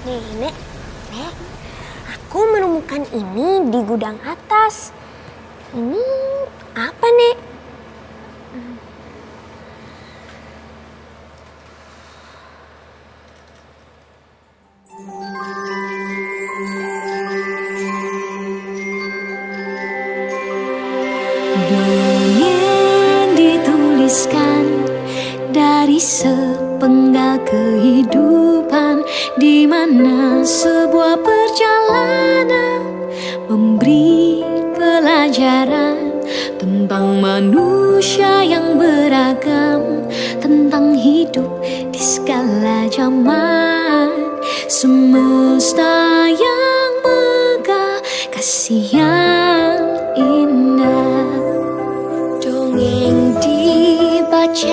Nenek, aku menemukan ini di gudang atas. Ini apa, Nek? Dongeng dituliskan dari sepenggal kehidupan, di mana sebuah perjalanan memberi pelajaran tentang manusia yang beragam, tentang hidup di segala zaman, semesta yang megah, kasih yang indah. Dongeng dibacakan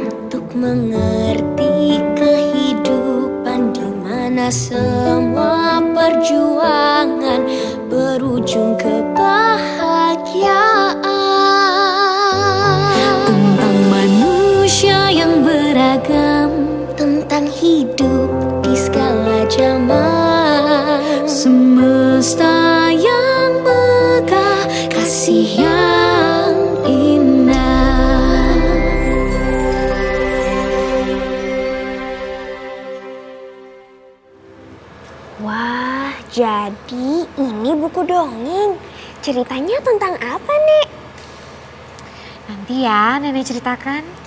untuk mengerti kehidupan, di mana semua perjuangan berujung kebahagiaan. Tentang manusia yang beragam, Tentang hidup di segala zaman, semesta yang megah, kasih yang indah. Wah, jadi ini buku dongeng. Ceritanya tentang apa, Nek? Nanti ya nenek ceritakan.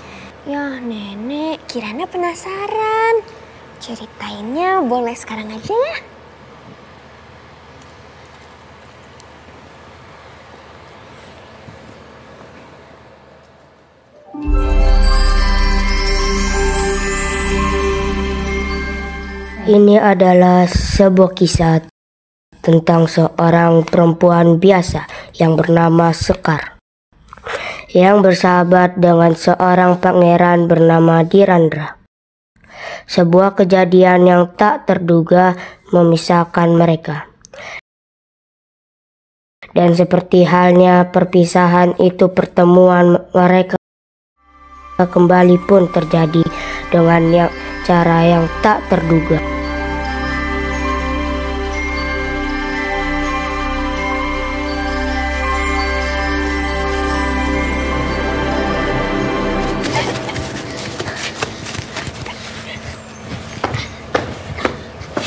Ya, Nenek, Kirana penasaran. Ceritainnya boleh sekarang aja ya? Ini adalah sebuah kisah tentang seorang perempuan biasa yang bernama Sekar, yang bersahabat dengan seorang pangeran bernama Dirandra. Sebuah kejadian yang tak terduga memisahkan mereka. Dan seperti halnya perpisahan itu, pertemuan mereka kembali pun terjadi dengan cara yang tak terduga.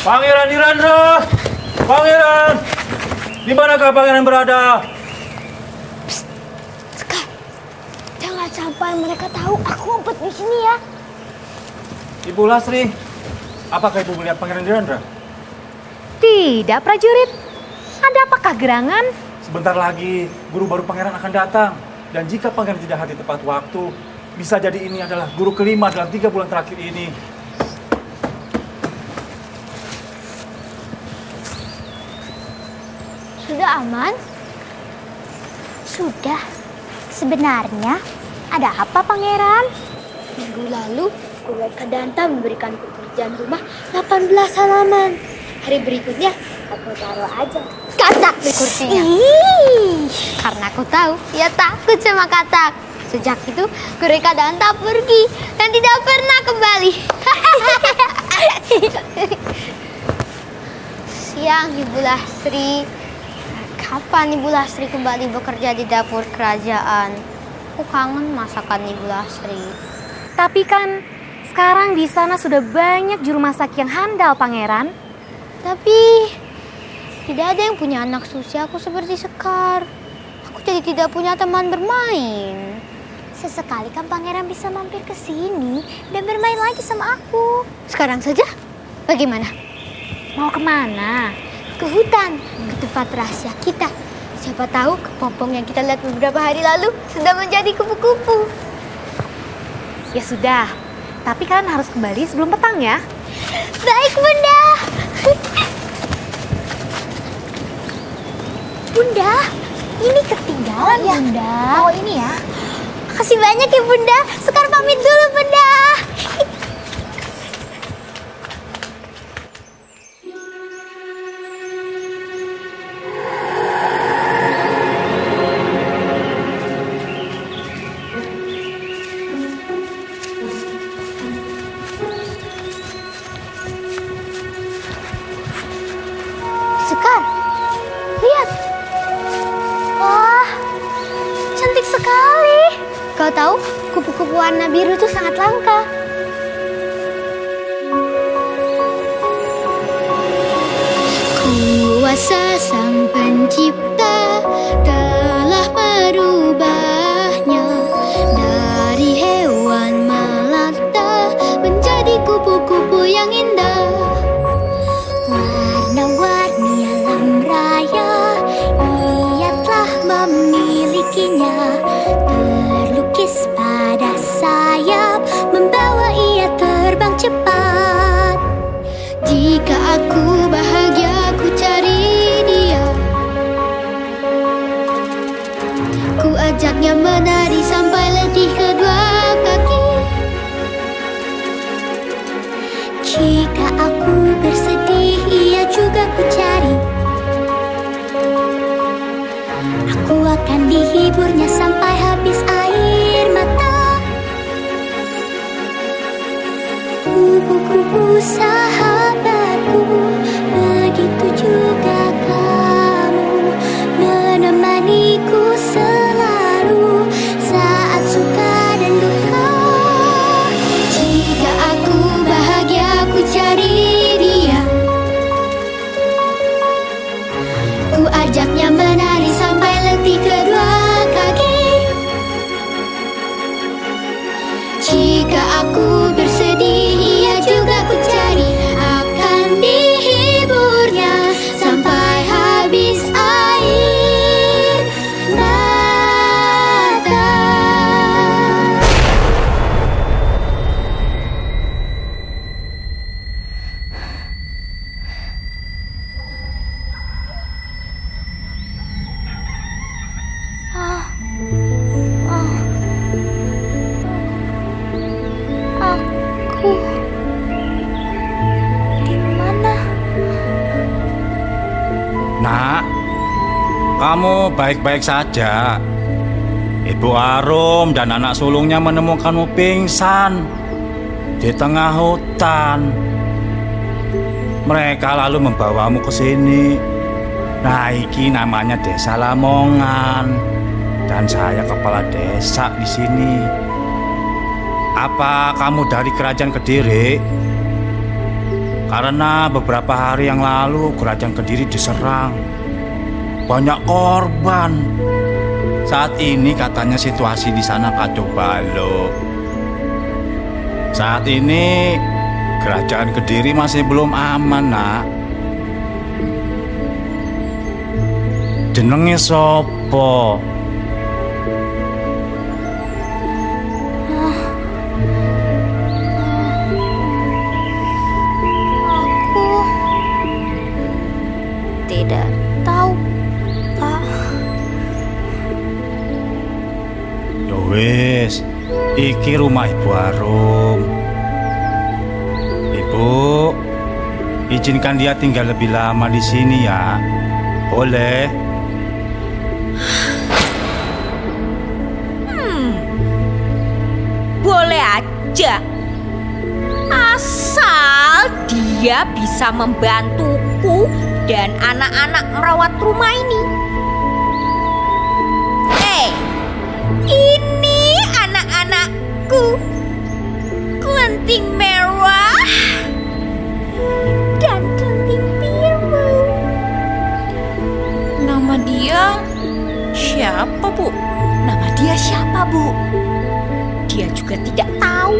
Pangeran Dirandra! Pangeran! Di manakah pangeran berada? Sekar, jangan sampai mereka tahu aku ngumpet di sini ya. Ibu Lasri, apakah ibu melihat pangeran Dirandra? Tidak, prajurit. Ada apakah gerangan? Sebentar lagi guru baru pangeran akan datang. Dan jika pangeran tidak hadir tepat waktu, bisa jadi ini adalah guru kelima dalam 3 bulan terakhir ini. Sudah aman? Sudah. Sebenarnya ada apa, Pangeran? Minggu lalu, Guru Kadanta memberikanku pekerjaan rumah 18 halaman. Hari berikutnya, aku taruh aja katak di kursinya. Karena aku tahu ia takut sama katak. Sejak itu, Guru Kadanta pergi dan tidak pernah kembali. Siang, Ibu Lasri. Kapan Ibu Lasri kembali bekerja di dapur kerajaan? Aku kangen masakan Ibu Lasri. Tapi kan sekarang di sana sudah banyak juru masak yang handal, Pangeran. Tapi tidak ada yang punya anak seusia aku seperti Sekar. Aku jadi tidak punya teman bermain. Sesekali kan Pangeran bisa mampir ke sini dan bermain lagi sama aku. Sekarang saja? Bagaimana? Mau kemana? Ke hutan, ke tempat rahasia kita. Siapa tahu kepompong yang kita lihat beberapa hari lalu sudah menjadi kupu-kupu. Ya sudah, tapi kalian harus kembali sebelum petang ya. Baik, Bunda. Bunda, ini ketinggalan, ya. Bunda. Oh, ini ya. Makasih banyak ya, Bunda. Sekar pamit dulu, Bunda. Sekar, lihat. Wah, cantik sekali. Kau tahu kupu-kupu warna biru itu sangat langka. Kuasa Sang Pencipta telah merubahnya dari hewan melata menjadi kupu-kupu yang indah. Warna-warni alam raya ia telah memilikinya, terlukis pada sayap membawa ia terbang cepat. Jika aku bahagia, ku cari dia, ku ajaknya menari sampai letih kedua kaki. Jika aku bersedih, ia juga ku cari, aku akan dihiburnya sampai habis air mata. Kupu-kupu sahabatku, begitu juga kamu, menemaniku selalu saat suka dan duka. Jika aku bahagia, ku cari dia, ku ajaknya menari sampai letih kedua kaki. Jika aku bersedih, ia juga ku cari, akan dihiburnya sampai habis air mata. Aku di mana? Nak, kamu baik-baik saja. Ibu Arum dan anak sulungnya menemukanmu pingsan di tengah hutan. Mereka lalu membawamu ke sini. Nah, ini namanya Desa Lamongan. Dan saya kepala desa di sini. Apa kamu dari Kerajaan Kediri? Karena beberapa hari yang lalu Kerajaan Kediri diserang. Banyak korban. Saat ini katanya situasi di sana kacau balau. Saat ini Kerajaan Kediri masih belum aman, Nak. Jenenge sopo? Tidak tahu, Pak. Wis, iki rumah Ibu Arum. Ibu, izinkan dia tinggal lebih lama di sini ya. Boleh? Boleh aja. Asal dia bisa membantuku dan anak-anak merawat rumah ini. Ini anak-anakku. Kelenting merah dan kelenting biru. Nama dia siapa, Bu? Nama dia siapa, Bu? Dia juga tidak tahu.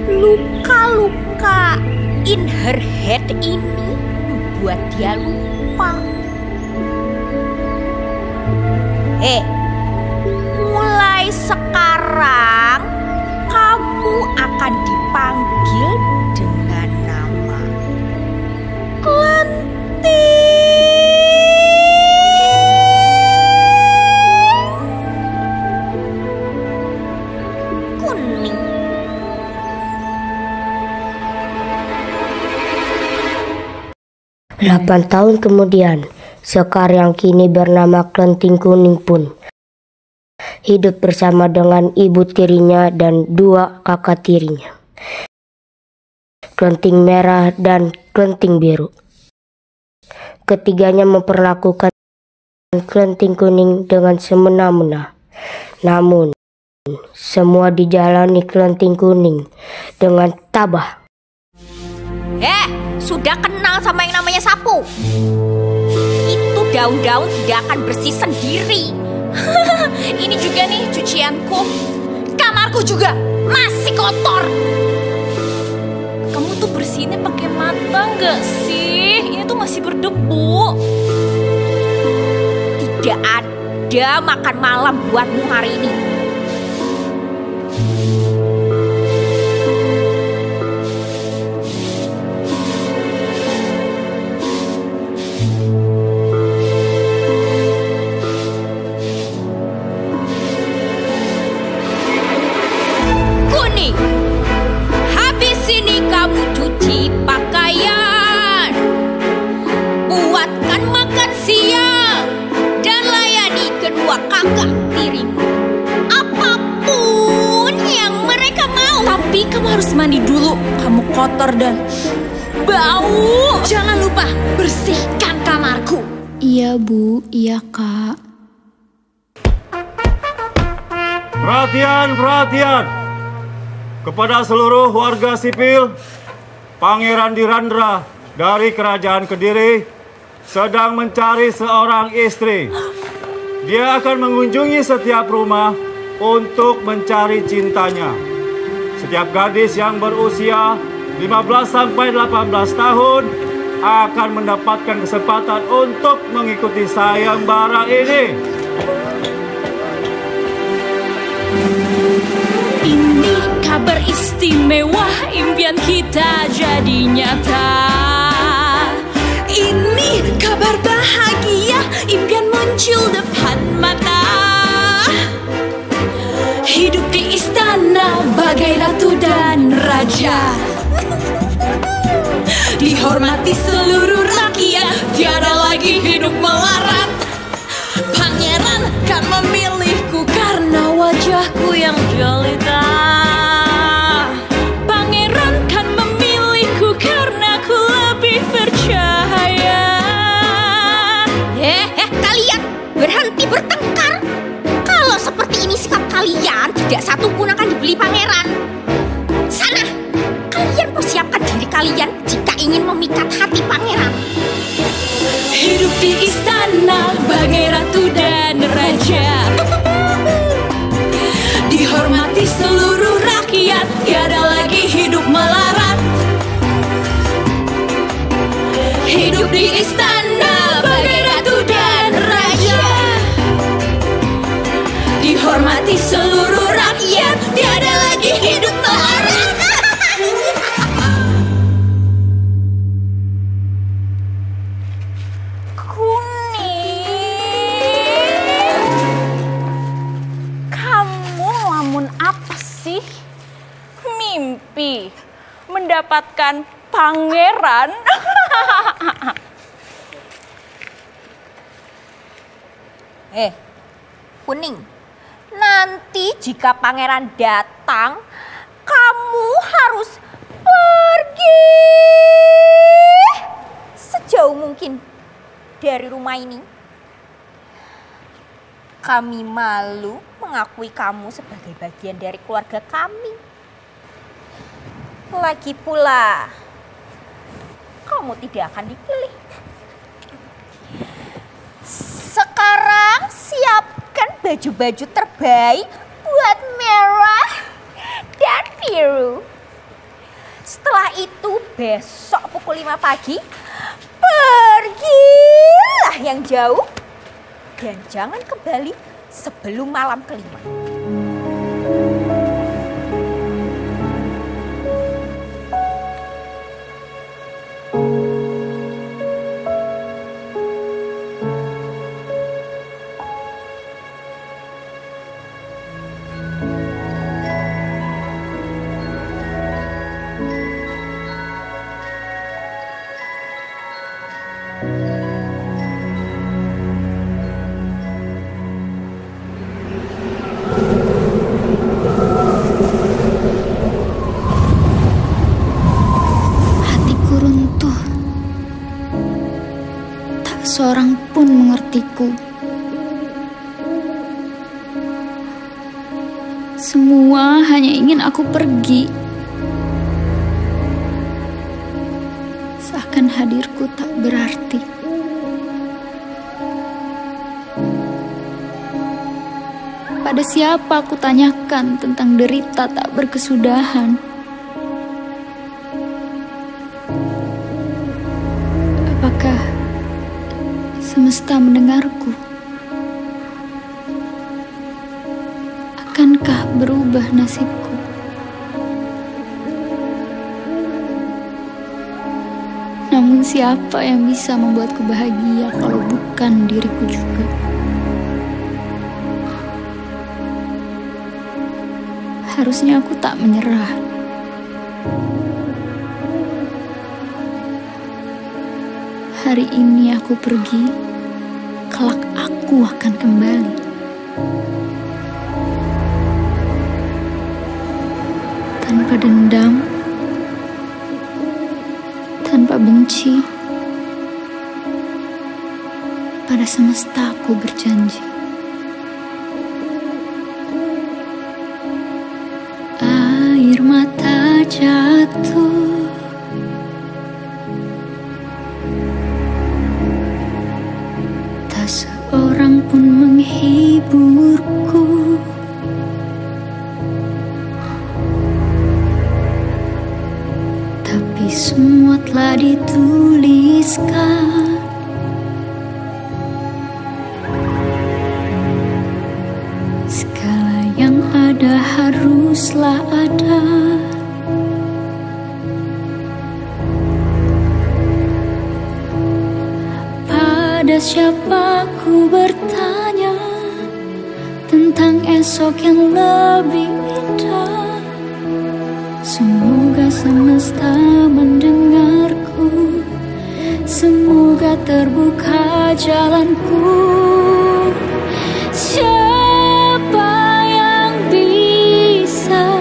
Luka-luka in her head ini membuat dia lupa. Mulai sekarang kamu akan dipanggil dengan nama Kelenting kuning. Delapan tahun kemudian, Sekar yang kini bernama Kelenting Kuning pun hidup bersama dengan ibu tirinya dan dua kakak tirinya, Kelenting Merah dan Kelenting Biru. ketiganya memperlakukan Kelenteng Kuning dengan semena-mena. Namun, semua dijalani Kelenteng Kuning dengan tabah. Sudah kenal sama yang namanya sapu? Itu daun-daun tidak akan bersih sendiri. Ini juga nih cucianku. Kamarku juga masih kotor. Kamu tuh bersihinnya pakai mata nggak sih? Ini tuh masih berdebu. Tidak ada makan malam buatmu hari ini. Habis ini kamu cuci pakaian, buatkan makan siang, dan layani kedua kakak tirimu. Apapun yang mereka mau. Tapi kamu harus mandi dulu, kamu kotor dan bau. Jangan lupa bersihkan kamarku. Iya Bu, iya Kak. Perhatian, perhatian. Kepada seluruh warga sipil, Pangeran Dirandra dari Kerajaan Kediri sedang mencari seorang istri. Dia akan mengunjungi setiap rumah untuk mencari cintanya. Setiap gadis yang berusia 15 sampai 18 tahun akan mendapatkan kesempatan untuk mengikuti sayembara ini. Ini kabar istimewa, impian kita jadi nyata. Ini kabar bahagia, impian muncul depan mata. Hidup di istana bagai ratu dan raja. Dihormati seluruh rakyat, tiada lagi hidup melarat. Pangeran kan memilihku karena wajahku yang jelita. Pangeran kan memilihku karena ku lebih percaya. Kalian berhenti bertengkar. Kalau seperti ini sikap kalian, tidak satu pun akan dibeli pangeran. Sana, kalian persiapkan diri kalian jika ingin memikat hati pangeran. Hidup di istana bagai ratu dan raja. Dihormati seluruh rakyat, tiada lagi hidup melarat. Hidup di istana bagai ratu dan raja. Dihormati seluruh rakyat, tiada lagi hidup melarat. Mimpi mendapatkan pangeran. Kuning, nanti jika pangeran datang, kamu harus pergi sejauh mungkin dari rumah ini. Kami malu mengakui kamu sebagai bagian dari keluarga kami. Lagi pula, kamu tidak akan dipilih. Sekarang siapkan baju-baju terbaik buat merah dan biru. Setelah itu besok pukul 5 pagi, pergilah yang jauh dan jangan kembali sebelum malam kelima. seorang pun mengertiku. Semua hanya ingin aku pergi. Seakan hadirku tak berarti. Pada siapa aku tanyakan tentang derita tak berkesudahan? Apakah semesta mendengarku? Akankah berubah nasibku? Namun siapa yang bisa membuatku bahagia kalau bukan diriku juga? Harusnya aku tak menyerah. Hari ini aku pergi, kelak aku akan kembali. Tanpa dendam, tanpa benci, pada semesta aku berjanji. Air mata jatuh, tak seorang pun menghiburku. Tapi semua telah dituliskan. Segala yang ada haruslah ada. Pada siapa ku bertanya tentang esok yang lebih indah? Semoga semesta mendengarku, semoga terbuka jalanku. Siapa yang bisa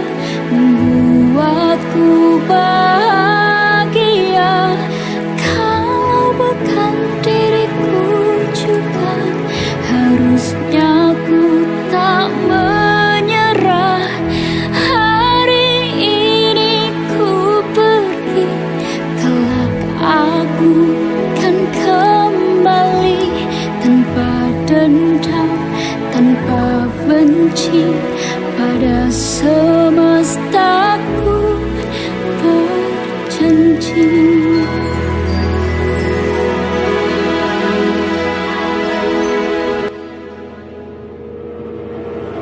membuatku bahagia kalau bukan diriku juga? Harusnya ku tak menyerah. Hari ini ku pergi, kelak aku kan kembali. Tanpa dendam, tanpa benci, pada semestaku berjanji.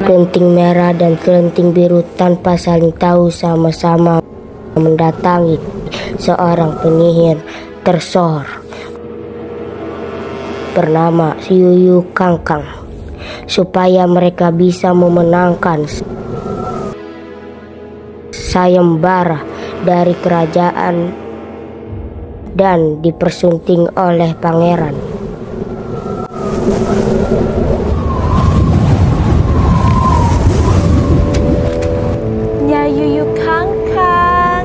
Kelenting merah dan kelenting biru tanpa saling tahu sama-sama mendatangi seorang penyihir tersohor bernama Yuyu Kangkang supaya mereka bisa memenangkan sayembara dari kerajaan dan dipersunting oleh pangeran. Nyai Yuyu Kangkang,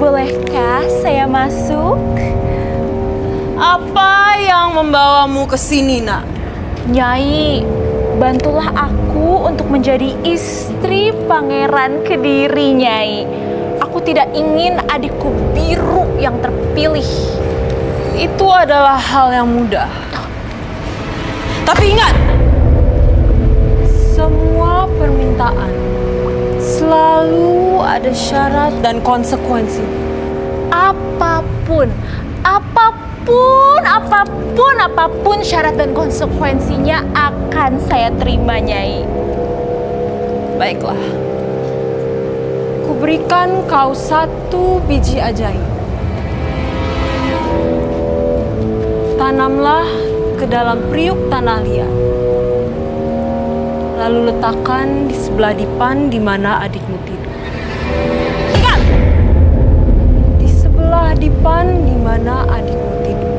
bolehkah saya masuk? Apa yang membawamu ke sini, Nak? Nyai, bantulah aku untuk menjadi istri Pangeran Kediri, Nyai. Aku tidak ingin adikku biru yang terpilih. Itu adalah hal yang mudah. Tapi ingat, semua permintaan selalu ada syarat dan konsekuensi. Apapun syarat dan konsekuensinya akan saya terima, Nyai. Baiklah, kuberikan kau 1 biji ajaib. Tanamlah ke dalam periuk tanah liat. Lalu letakkan di sebelah dipan di mana adikmu tidur. Ingat! Di sebelah dipan di mana adikmu tidur.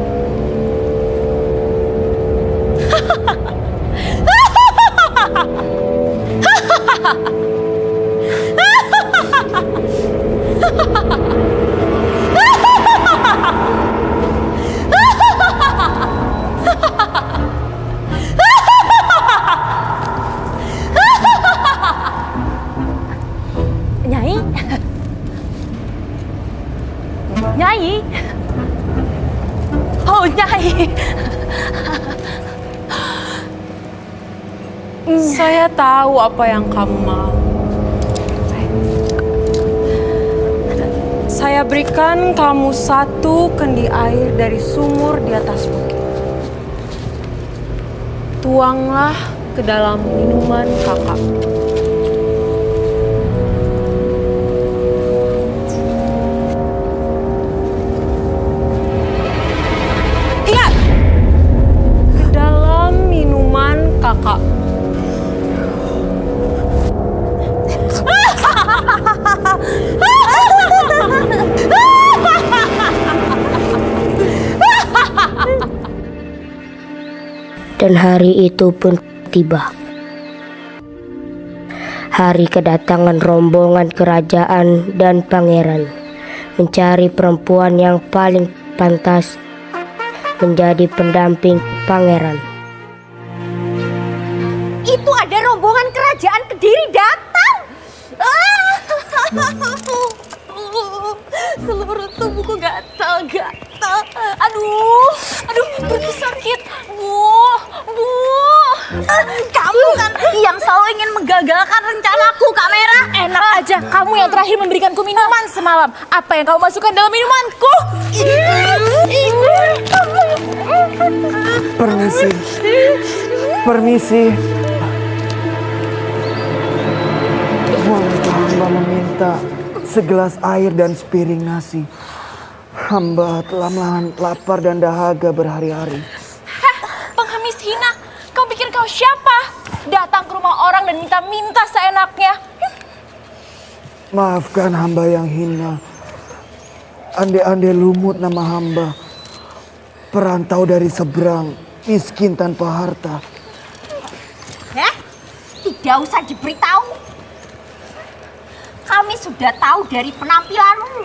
Nyai. Saya tahu apa yang kamu mau. Saya berikan kamu 1 kendi air dari sumur di atas bukit. Tuanglah ke dalam minuman kakak. Ingat! Ke dalam minuman kakak. Dan hari itu pun tiba. Hari kedatangan rombongan kerajaan dan pangeran mencari perempuan yang paling pantas menjadi pendamping pangeran. Itu ada rombongan kerajaan Kediri datang. Seluruh tubuhku gatal-gatal. Aduh, perut sakit. Bu. Kamu kan yang selalu ingin menggagalkan rencanaku, Kak Merah. Enak aja, kamu yang terakhir memberikanku minuman semalam. Apa yang kamu masukkan dalam minumanku? Permisi. Bolehkah hamba meminta segelas air dan sepiring nasi? Hamba telah menahan lapar dan dahaga berhari-hari. Pengemis hina, kau pikir kau siapa? Datang ke rumah orang dan minta-minta seenaknya. Maafkan hamba yang hina. Ande-ande lumut nama hamba. Perantau dari seberang, miskin tanpa harta. Tidak usah diberitahu. Kami sudah tahu dari penampilanmu.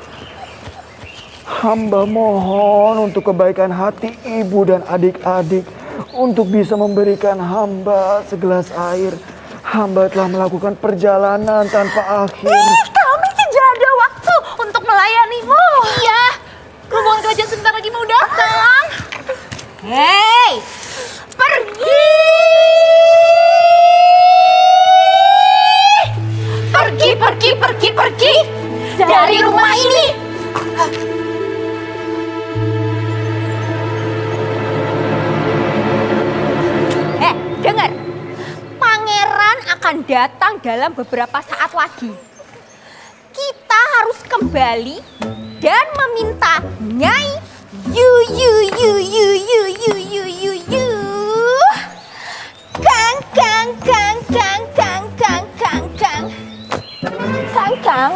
Hamba mohon untuk kebaikan hati ibu dan adik-adik untuk bisa memberikan hamba segelas air. Hamba telah melakukan perjalanan tanpa akhir. Kami tidak ada waktu untuk melayanimu. Iya, rombongan kerajaan sebentar lagi mau datang. Hei, pergi! Pergi dari rumah ini. Dengar. Pangeran akan datang dalam beberapa saat lagi. Kita harus kembali dan meminta Nyai Kang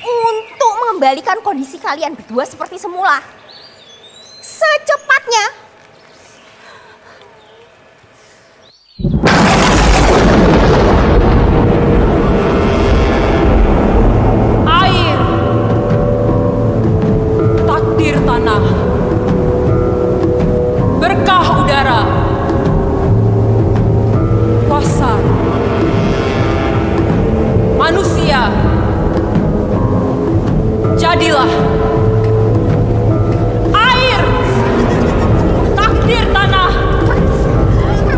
untuk mengembalikan kondisi kalian berdua seperti semula. Secepatnya. Air, takdir tanah, berkah udara, kuasa manusia, jadilah. Air, takdir tanah,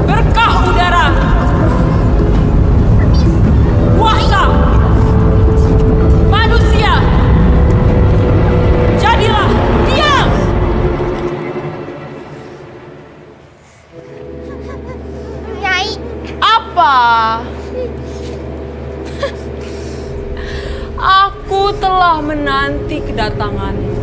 berkah udara, kuasa manusia, jadilah. Diam! Nyai. Apa? Aku telah menanti kedatanganmu.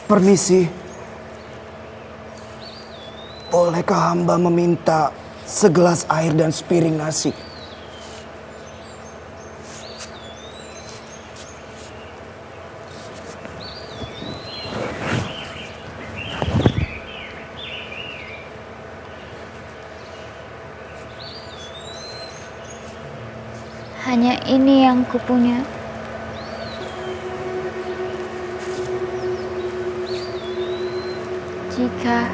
Permisi. Bolehkah hamba meminta segelas air dan sepiring nasi? Hanya ini yang kupunya. Jika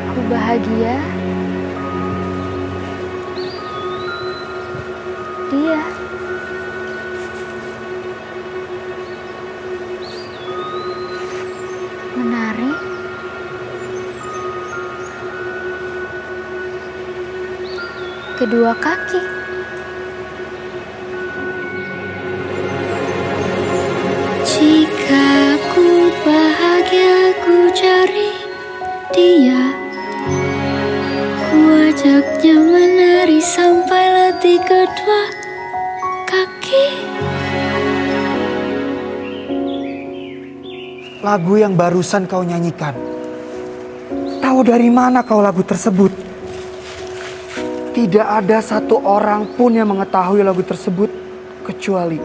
aku bahagia, dia. Menari. Kedua kaki. Jika aku bahagia, ku cari dia. Ku ajaknya menari sampai letih kedua kaki. Lagu yang barusan kau nyanyikan, tahu dari mana kau lagu tersebut? Tidak ada satu orang pun yang mengetahui lagu tersebut kecuali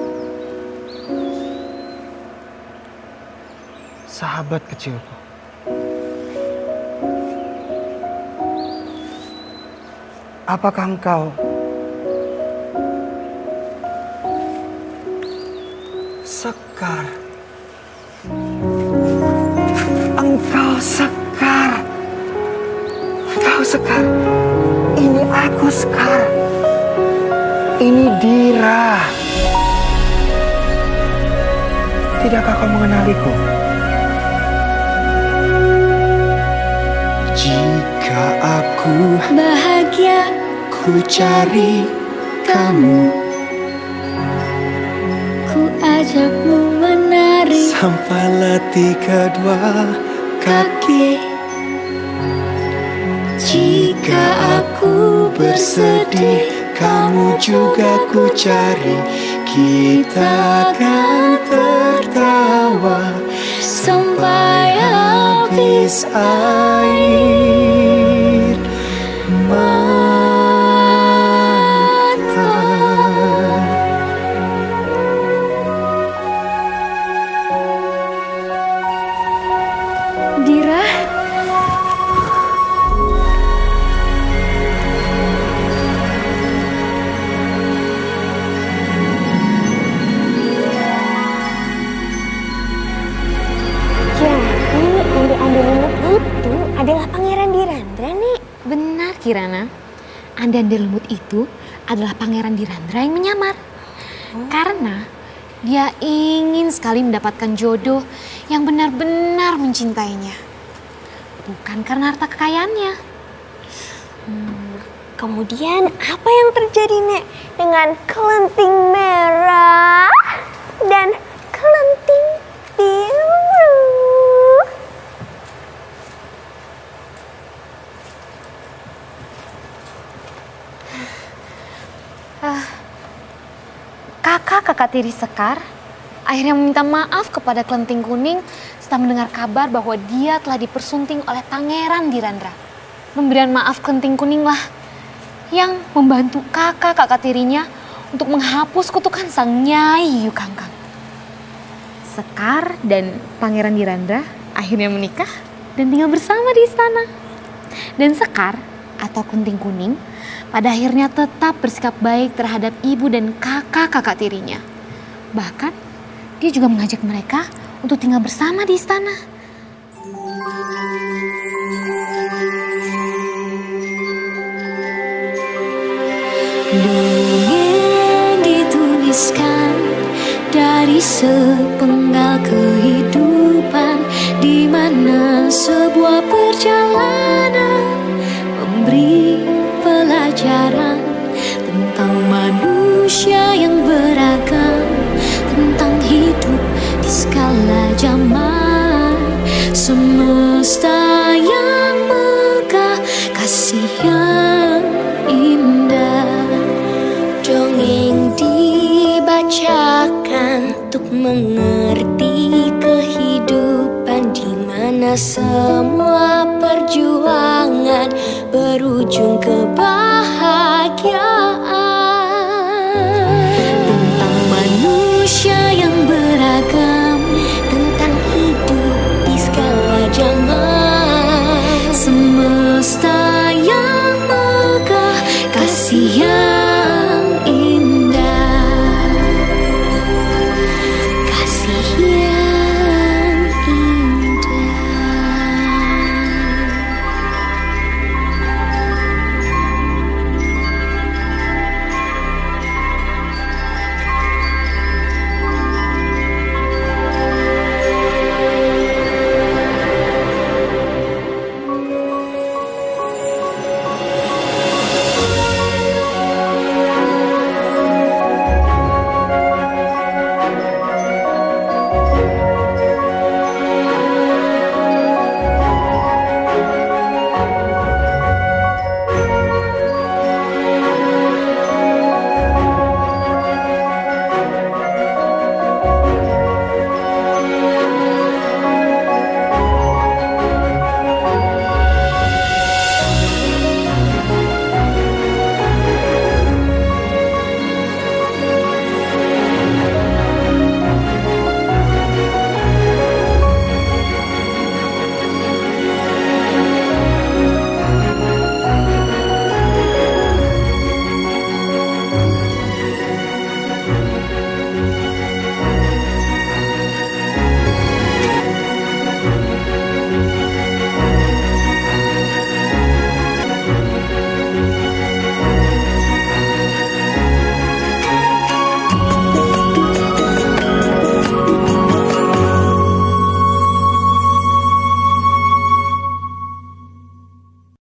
sahabat kecilku. Apakah engkau Sekar? Engkau Sekar. Engkau Sekar. Ini aku Sekar. Ini Dira. Tidakkah kau mengenaliku? Jika aku Bahagia, ku cari kamu, ku ajakmu menari sampai letih kedua kaki. Jika aku bersedih, kamu juga ku cari. Kita akan tertawa sampai habis air mata. Dira. Itu adalah Pangeran Dirandra, nih. Benar, Kirana. Ande-ande lembut itu adalah Pangeran Dirandra yang menyamar. Karena dia ingin sekali mendapatkan jodoh yang benar-benar mencintainya. Bukan karena harta kekayaannya. Kemudian apa yang terjadi, Nek, dengan kelenting merah dan kelenting biru? Kakak tiri Sekar akhirnya meminta maaf kepada kelenting kuning setelah mendengar kabar bahwa dia telah dipersunting oleh Pangeran Dirandra. Pemberian maaf kelenting kuning lah yang membantu kakak tirinya untuk menghapus kutukan sang Nyai Yu Kangkang. Sekar dan Pangeran Dirandra akhirnya menikah dan tinggal bersama di istana. Dan Sekar atau kelenting kuning pada akhirnya tetap bersikap baik terhadap ibu dan kakak tirinya. Bahkan dia juga mengajak mereka untuk tinggal bersama di istana. Dongeng dituliskan dari sepenggal kehidupan, di mana sebuah perjalanan memberi pelajaran tentang manusia yang beragam, tentang hidup di skala zaman, semesta yang megah, kasih yang indah. Dongeng dibacakan untuk mengerti kehidupan, di mana semua perjuangan berujung kebahagiaan.